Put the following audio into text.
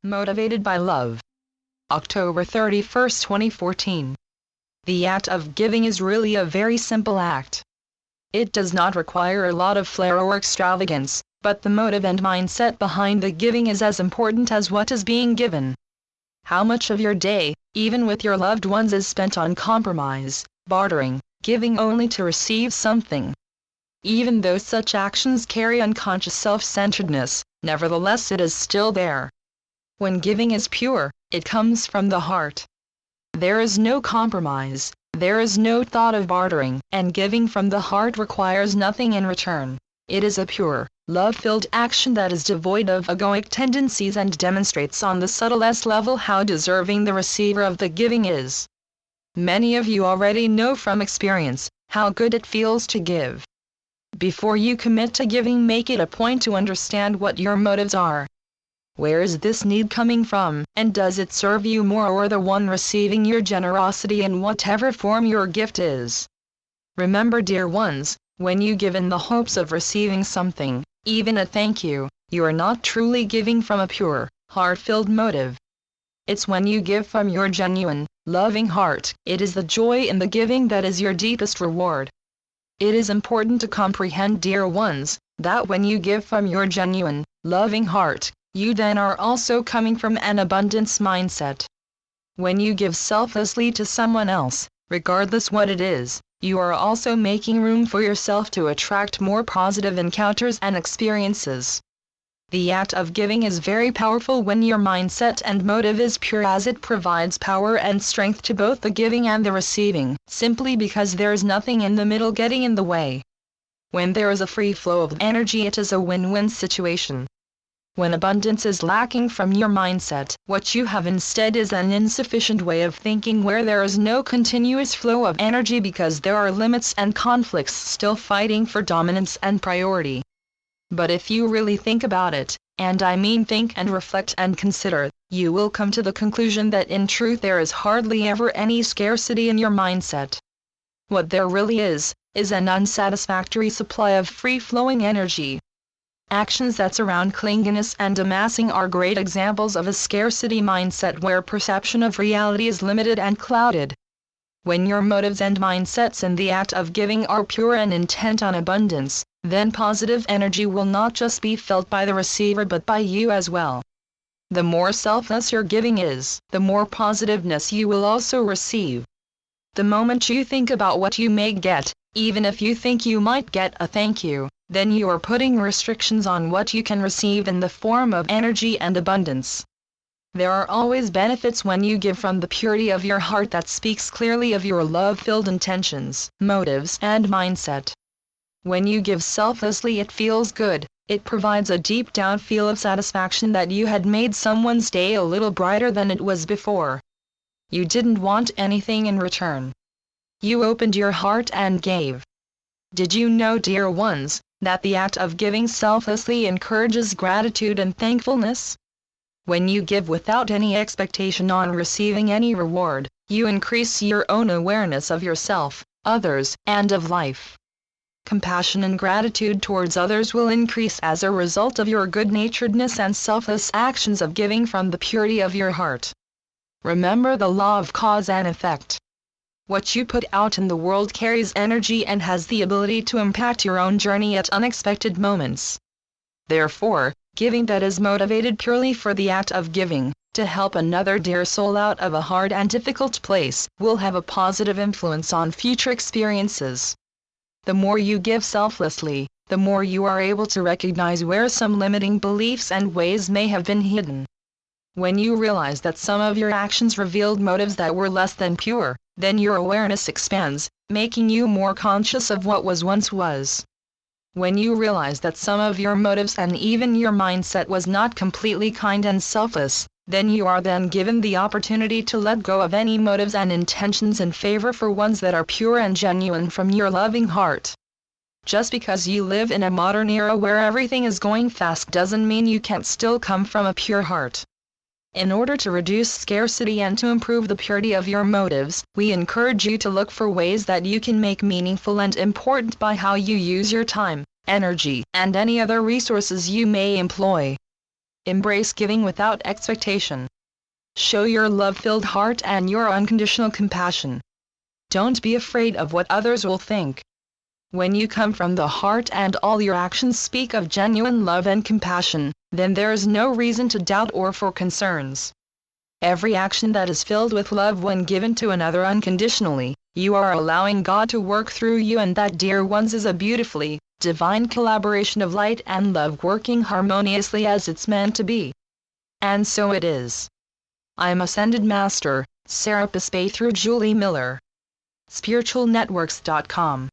Motivated by love. October 31, 2014. The act of giving is really a very simple act. It does not require a lot of flair or extravagance, but the motive and mindset behind the giving is as important as what is being given. How much of your day, even with your loved ones, is spent on compromise, bartering, giving only to receive something? Even though such actions carry unconscious self-centeredness, nevertheless it is still there. When giving is pure, it comes from the heart. There is no compromise, there is no thought of bartering, and giving from the heart requires nothing in return. It is a pure, love-filled action that is devoid of egoic tendencies and demonstrates on the subtlest level how deserving the receiver of the giving is. Many of you already know from experience how good it feels to give. Before you commit to giving, make it a point to understand what your motives are. Where is this need coming from, and does it serve you more or the one receiving your generosity in whatever form your gift is? Remember, dear ones, when you give in the hopes of receiving something, even a thank you, you are not truly giving from a pure, heart-filled motive. It's when you give from your genuine, loving heart, it is the joy in the giving that is your deepest reward. It is important to comprehend, dear ones, that when you give from your genuine, loving heart, you then are also coming from an abundance mindset. When you give selflessly to someone else, regardless what it is, you are also making room for yourself to attract more positive encounters and experiences. The act of giving is very powerful when your mindset and motive is pure, as it provides power and strength to both the giving and the receiving, simply because there is nothing in the middle getting in the way. When there is a free flow of energy, it is a win-win situation. When abundance is lacking from your mindset, what you have instead is an insufficient way of thinking where there is no continuous flow of energy because there are limits and conflicts still fighting for dominance and priority. But if you really think about it, and I mean think and reflect and consider, you will come to the conclusion that in truth there is hardly ever any scarcity in your mindset. What there really is an unsatisfactory supply of free-flowing energy. Actions that surround clinginess and amassing are great examples of a scarcity mindset where perception of reality is limited and clouded. When your motives and mindsets in the act of giving are pure and intent on abundance, then positive energy will not just be felt by the receiver but by you as well. The more selfless your giving is, the more positiveness you will also receive. The moment you think about what you may get, even if you think you might get a thank you, then you are putting restrictions on what you can receive in the form of energy and abundance. There are always benefits when you give from the purity of your heart that speaks clearly of your love-filled intentions, motives, and mindset. When you give selflessly, it feels good. It provides a deep-down feel of satisfaction that you had made someone's day a little brighter than it was before. You didn't want anything in return. You opened your heart and gave. Did you know, dear ones, that the act of giving selflessly encourages gratitude and thankfulness? When you give without any expectation on receiving any reward, you increase your own awareness of yourself, others, and of life. Compassion and gratitude towards others will increase as a result of your good-naturedness and selfless actions of giving from the purity of your heart. Remember the law of cause and effect. What you put out in the world carries energy and has the ability to impact your own journey at unexpected moments. Therefore, giving that is motivated purely for the act of giving, to help another dear soul out of a hard and difficult place, will have a positive influence on future experiences. The more you give selflessly, the more you are able to recognize where some limiting beliefs and ways may have been hidden. When you realize that some of your actions revealed motives that were less than pure, then your awareness expands, making you more conscious of what once was. When you realize that some of your motives and even your mindset was not completely kind and selfless, then you are then given the opportunity to let go of any motives and intentions in favor for ones that are pure and genuine from your loving heart. Just because you live in a modern era where everything is going fast doesn't mean you can't still come from a pure heart. In order to reduce scarcity and to improve the purity of your motives, we encourage you to look for ways that you can make meaningful and important by how you use your time, energy, and any other resources you may employ. Embrace giving without expectation. Show your love-filled heart and your unconditional compassion. Don't be afraid of what others will think. When you come from the heart and all your actions speak of genuine love and compassion, then there is no reason to doubt or for concerns. Every action that is filled with love when given to another unconditionally, you are allowing God to work through you, and that, dear ones, is a beautifully divine collaboration of light and love working harmoniously as it's meant to be. And so it is. I'm Ascended Master, Serapis Bey through Julie Miller. SpiritualNetworks.com